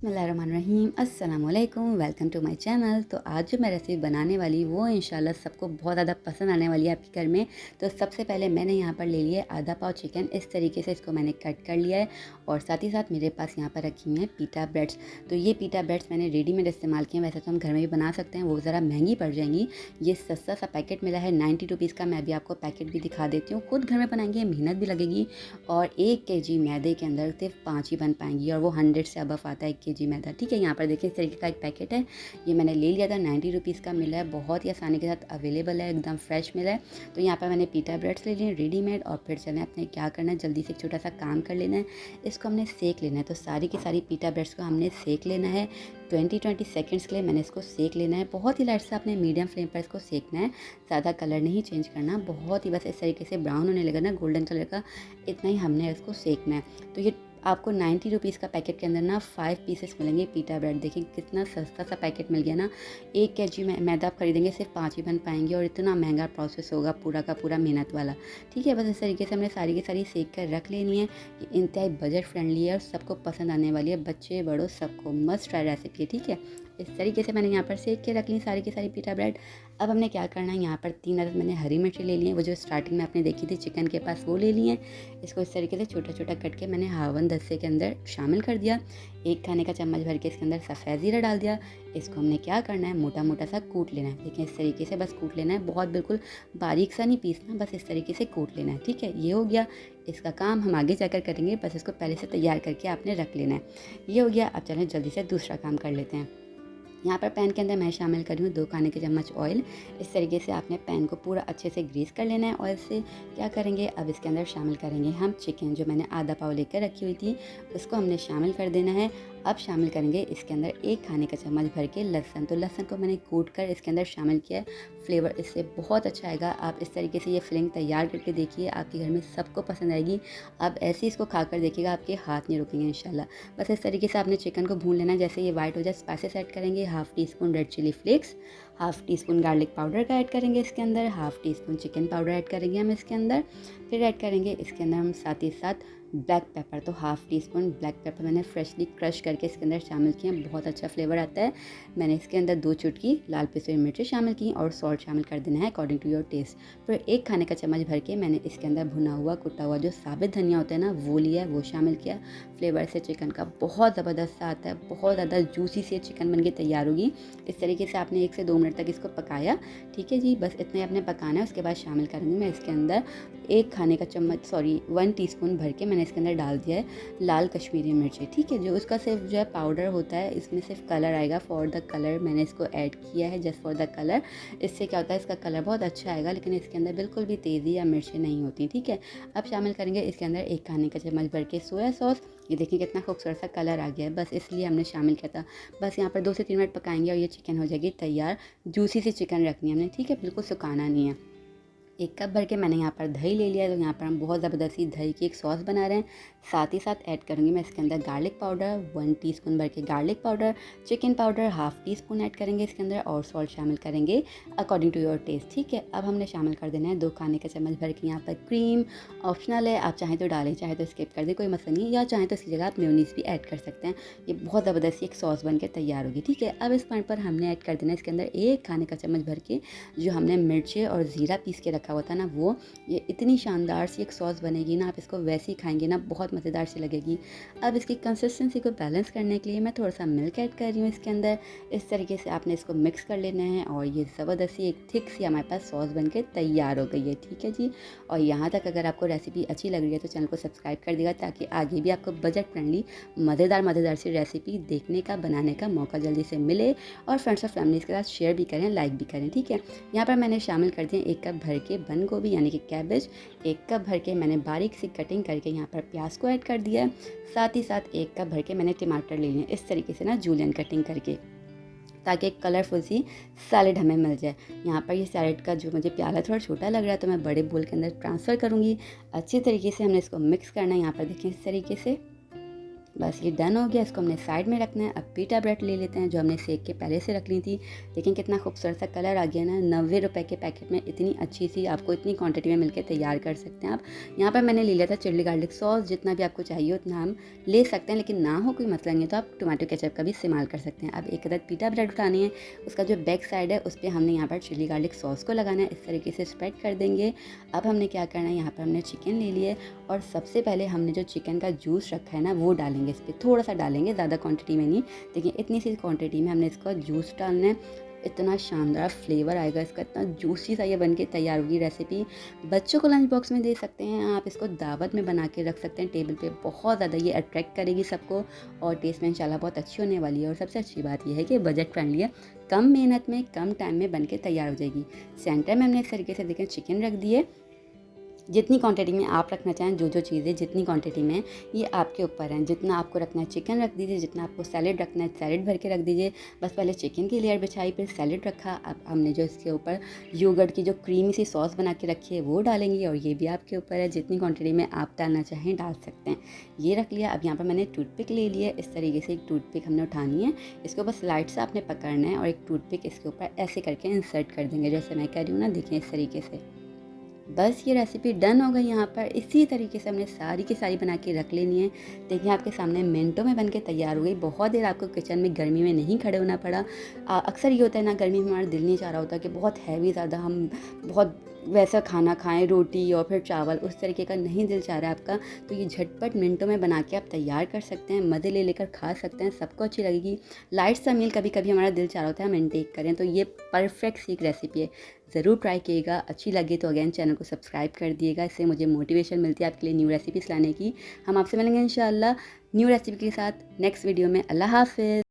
बिस्मिल्लाहिर्रहमानिर्रहीम अस्सलामुअलैकुम welcome to my channel. तो आज जो मैं रेसिपी बनाने वाली वो इंशाल्लाह सबको बहुत ज़्यादा पसंद आने वाली है आपके घर में। तो सबसे पहले मैंने यहाँ पर ले लिया है आधा पाव चिकन। इस तरीके से इसको मैंने कट कर लिया है और साथ ही साथ मेरे पास यहाँ पर रखी हुई हैं पीटा ब्रेड्स। तो ये पीटा ब्रेड्स मैंने रेडीमेड इस्तेमाल किए हैं, वैसे तो हम घर में भी बना सकते हैं, वो ज़रा महंगी पड़ जाएंगी। ये सस्ता सा पैकेट मिला है 90 रुपीज़ का। मैं भी आपको पैकेट भी दिखा देती हूँ। खुद घर में बनाएंगे मेहनत भी लगेगी और 1 kg मैदे के अंदर सिर्फ 5 ही बन पाएंगी और वो 100 से अबव आता है 1 kg मैदा। ठीक है, यहाँ पर देखिए इस तरीके का एक पैकेट है। ये मैंने ले लिया था 90 रुपीज़ का मिला है, बहुत ही आसानी के साथ अवेलेबल है, एकदम फ्रेश मिला है। तो यहाँ पर मैंने पीटा ब्रेड्स ले लिए रेडीमेड और फिर चलें अपने क्या करना है, जल्दी से एक छोटा सा काम कर लेना है। इसको हमने सेक लेना है। तो सारी की सारी पीटा ब्रेड्स को हमने सेक लेना है 20 सेकंड्स के लिए मैंने इसको सेक लेना है। बहुत ही लाइट से अपने मीडियम फ्लेम पर इसको सेकना है, ज़्यादा कलर नहीं चेंज करना, बहुत ही बस इस तरीके से ब्राउन होने लगा ना गोल्डन कलर का, इतना ही हमने इसको सेकना है। तो ये आपको 90 रुपीज़ का पैकेट के अंदर ना 5 पीसेस मिलेंगे पीटा ब्रेड। देखिए कितना सस्ता सा पैकेट मिल गया ना। 1 kg मैदा आप खरीदेंगे सिर्फ 5 ही बन पाएंगे और इतना महंगा प्रोसेस होगा पूरा का पूरा मेहनत वाला। ठीक है, बस इस तरीके से हमने सारी की सारी सेक कर रख लेनी है। ये इंतहाई बजट फ्रेंडली है और सबको पसंद आने वाली है, बच्चे बड़ों सबको मस्ट ट्राई रेसिपी है। ठीक है, इस तरीके से मैंने यहाँ पर सेक के रख ली सारी की सारी पीटा ब्रेड। अब हमने क्या करना है, यहाँ पर 3 अदद मैंने हरी मिर्ची ले ली है, वो जो स्टार्टिंग में आपने देखी थी चिकन के पास, वो ले ली है। इसको इस तरीके से छोटा छोटा कट के मैंने हावन दस्ते के अंदर शामिल कर दिया। 1 खाने का चम्मच भर के इसके अंदर सफ़ेद ज़ीरा डाल दिया। इसको हमने क्या करना है, मोटा मोटा सा कूट लेना है। देखिए इस तरीके से बस कूट लेना है, बहुत बिल्कुल बारीक सा नहीं पीसना, बस इस तरीके से कूट लेना है। ठीक है, ये हो गया। इसका काम हम आगे जाकर करेंगे, बस इसको पहले से तैयार करके आपने रख लेना है। ये हो गया। अब चलें जल्दी से दूसरा काम कर लेते हैं। यहाँ पर पैन के अंदर मैं शामिल कर रही हूँ 2 खाने के चम्मच ऑयल। इस तरीके से आपने पैन को पूरा अच्छे से ग्रीस कर लेना है ऑयल से। क्या करेंगे, अब इसके अंदर शामिल करेंगे हम चिकन, जो मैंने आधा पाव लेकर रखी हुई थी, उसको हमने शामिल कर देना है। अब शामिल करेंगे इसके अंदर 1 खाने का चम्मच भर के लहसुन। तो लहसुन को मैंने कूट कर इसके अंदर शामिल किया है, फ्लेवर इससे बहुत अच्छा आएगा। आप इस तरीके से ये फिलिंग तैयार करके देखिए, आपके घर में सबको पसंद आएगी। आप ऐसे ही इसको खाकर देखिएगा, आपके हाथ नहीं रुकेंगे इंशाल्लाह। बस इस तरीके से आपने चिकन को भून लेना है। जैसे ये वाइट हो जाए, स्पाइसेस ऐड करेंगे, 1/2 teaspoon red chilli flakes, 1/2 teaspoon garlic powder का ऐड करेंगे इसके अंदर, 1/2 टी-स्पून चिकन पाउडर ऐड करेंगे हम इसके अंदर। फिर ऐड करेंगे इसके अंदर हम साथ ही साथ ब्लैक पेपर। तो 1/2 टी-स्पून ब्लैक पेपर मैंने फ्रेशली क्रश करके इसके अंदर शामिल किए हैं, बहुत अच्छा फ्लेवर आता है। मैंने इसके अंदर 2 चुटकी लाल पिसी हुई मिर्ची शामिल की और सॉल्ट शामिल कर देना है अकॉर्डिंग टू योर टेस्ट। फिर 1 खाने का चम्मच भर के मैंने इसके अंदर भुना हुआ कुटा हुआ जो साबित धनिया होता है ना, वो लिया है, वो शामिल किया। फ्लेवर से चिकन का बहुत ज़बरदस्त आता है, बहुत ज़्यादा जूसी से चिकन बन के तैयार होगी। इस तरीके से आपने 1 से 2 मिनट तक इसको पकाया। ठीक है जी, बस इतना ही आपने पकाना है। उसके बाद शामिल करूँगी मैं इसके अंदर 1 टीस्पून भर के मैंने इसके अंदर डाल दिया है लाल कश्मीरी मिर्ची। ठीक है, जो उसका सिर्फ जो है पाउडर होता है, इसमें सिर्फ कलर आएगा, फॉर द कलर मैंने इसको ऐड किया है, जस्ट फॉर द कलर। इससे क्या होता है, इसका कलर बहुत अच्छा आएगा, लेकिन इसके अंदर बिल्कुल भी तेज़ी या मिर्ची नहीं होती। ठीक है, अब शामिल करेंगे इसके अंदर 1 खाने का चम्मच भर के सोया सॉस। ये देखिए कितना खूबसूरत सा कलर आ गया है, बस इसलिए हमने शामिल किया था। बस यहाँ पर 2 से 3 मिनट पकाएंगे और ये चिकन हो जाएगी तैयार। जूसी सी चिकन रखनी है हमने, ठीक है, बिल्कुल सुखाना नहीं है। 1 कप भर के मैंने यहाँ पर दही ले लिया है। तो यहाँ पर हम बहुत ज़बरदस्ती दही की एक सॉस बना रहे हैं। साथ ही साथ ऐड करूँगी मैं इसके अंदर गार्लिक पाउडर, 1 टीस्पून भर के garlic powder, chicken powder 1/2 teaspoon add करेंगे इसके अंदर और सॉल्ट शामिल करेंगे अकॉर्डिंग टू योर टेस्ट। ठीक है, अब हमने शामिल कर देना है 2 खाने का चम्मच भर के यहाँ पर क्रीम। ऑप्शनल है, आप चाहें तो डालें, चाहे तो स्किप कर दें, कोई मसला नहीं है, या चाहें तो इसकी जगह आप मेयोनीज़ भी ऐड कर सकते हैं। ये बहुत ज़बरदस्त एक सॉस बन के तैयार होगी। ठीक है, अब इस पॉइंट पर हमने ऐड कर देना है इसके अंदर 1 खाने का चम्मच भर के जो हमने मिर्ची और ज़ीरा पीस के रखा हुआ था ना, वो। ये इतनी शानदार सी एक सॉस बनेगी ना, आप इसको वैसे ही खाएंगे ना, बहुत मज़ेदार सी लगेगी। अब इसकी कंसिस्टेंसी को बैलेंस करने के लिए मैं थोड़ा सा मिल्क ऐड कर रही हूँ इसके अंदर। इस तरीके से आपने इसको मिक्स कर लेना है और ये ज़बरदस्त सी एक थिक सी हमारे पास सॉस बन के तैयार हो गई है। ठीक है जी, और यहाँ तक अगर आपको रेसिपी अच्छी लग रही है तो चैनल को सब्सक्राइब कर देगा, ताकि आगे भी आपको बजट फ्रेंडली मज़ेदार सी रेसिपी देखने का, बनाने का मौका जल्दी से मिले, और फ्रेंड्स और फैमिलीज़ के साथ शेयर भी करें, लाइक भी करें। ठीक है, यहाँ पर मैंने शामिल कर दिए 1 कप भर के बंद गोभी यानी कि कैबेज। 1 कप भर के मैंने बारीक सी कटिंग करके यहाँ पर प्याज को ऐड कर दिया है। साथ ही साथ 1 कप भर के मैंने टमाटर ले लिए इस तरीके से ना, जूलियन कटिंग करके, ताकि एक कलरफुल सी सैलेड हमें मिल जाए। यहाँ पर ये सैलेड का जो मुझे प्याला थोड़ा छोटा लग रहा है, तो मैं बड़े बोल के अंदर ट्रांसफ़र करूँगी। अच्छी तरीके से हमने इसको मिक्स करना है। यहाँ पर देखें इस तरीके से बस ये डन हो गया, इसको हमने साइड में रखना है। अब पीटा ब्रेड ले लेते हैं जो हमने सेक के पहले से रख ली थी। लेकिन कितना खूबसूरत सा कलर आ गया ना, 90 रुपये के पैकेट में इतनी अच्छी सी आपको इतनी क्वांटिटी में मिलकर तैयार कर सकते हैं आप। यहाँ पर मैंने ले लिया था चिल्ली गार्लिक सॉस, जितना भी आपको चाहिए उतना हम ले सकते हैं, लेकिन ना हो कोई मसला नहीं है तो आप टोमेटो केचप का भी इस्तेमाल कर सकते हैं। अब एक अदद पीटा ब्रेड उठानी है, उसका जो बैक साइड है उस पर हमने यहाँ पर चिल्ली गार्लिक सॉस को लगाना है, इस तरीके से स्प्रेड कर देंगे। अब हमने क्या करना है, यहाँ पर हमने चिकन ले लिया और सबसे पहले हमने जो चिकन का जूस रखा है ना वो डालेंगे इस पर, थोड़ा सा डालेंगे, ज़्यादा क्वांटिटी में नहीं। देखिए इतनी सी क्वांटिटी में हमने इसका जूस डालना है। इतना शानदार फ्लेवर आएगा इसका, इतना जूसी सा ये बन के तैयार होगी रेसिपी। बच्चों को लंच बॉक्स में दे सकते हैं आप, इसको दावत में बना के रख सकते हैं टेबल पे, बहुत ज़्यादा ये अट्रैक्ट करेगी सबको और टेस्ट में इंशाल्लाह बहुत अच्छी होने वाली है। और सबसे अच्छी बात यह है कि बजट फ्रेंडली है, कम मेहनत में कम टाइम में बन के तैयार हो जाएगी। सेंटर में हमने इस तरीके से देखें चिकन रख दिए। जितनी क्वांटिटी में आप रखना चाहें, जो चीज़ें जितनी क्वांटिटी में ये आपके ऊपर हैं, जितना आपको रखना है चिकन रख दीजिए, जितना आपको सैलेड रखना है सैलेड भर के रख दीजिए। बस पहले चिकन की लेयर बिछाई, फिर सैलेड रखा। अब हमने जो इसके ऊपर योगर्ट की जो क्रीमी सी सॉस बना के रखी है वो डालेंगे, और ये भी आपके ऊपर है, जितनी क्वान्टिटी में आप डालना चाहें डाल सकते हैं। ये रख लिया। अब यहाँ पर मैंने टूथपिक ले लिया, इस तरीके से एक टूथपिक हमने उठानी है, इसको बस लाइट से आपने पकड़ना है और एक टूथपिक इसके ऊपर ऐसे करके इंसर्ट कर देंगे, जैसे मैं कह रही हूँ ना, देखिए इस तरीके से। बस ये रेसिपी डन हो गई। यहाँ पर इसी तरीके से हमने सारी की सारी बना के रख लेनी है। देखिए आपके सामने मिनटों में बन के तैयार हो गई। बहुत देर आपको किचन में गर्मी में नहीं खड़े होना पड़ा। अक्सर ये होता है ना, गर्मी में हमारा दिल नहीं चाह रहा होता कि बहुत हैवी ज़्यादा हम बहुत वैसा खाना खाएं, रोटी और फिर चावल, उस तरीके का नहीं दिल चाह रहा है आपका, तो ये झटपट मिनटों में बना के आप तैयार कर सकते हैं, मज़े ले लेकर खा सकते हैं, सबको अच्छी लगेगी। लाइट सा मील कभी कभी हमारा दिल चाह रहा होता है हम इनटेक करें, तो ये परफेक्ट सी एक रेसिपी है, ज़रूर ट्राई कीजिएगा। अच्छी लगे तो अगेन चैनल को सब्सक्राइब कर दिएगा, इससे मुझे मोटिवेशन मिलती है आपके लिए न्यू रेसिपीज़ लाने की। हम आपसे मिलेंगे इंशाल्लाह न्यू रेसिपी के साथ नेक्स्ट वीडियो में। अल्लाह हाफ़िज़।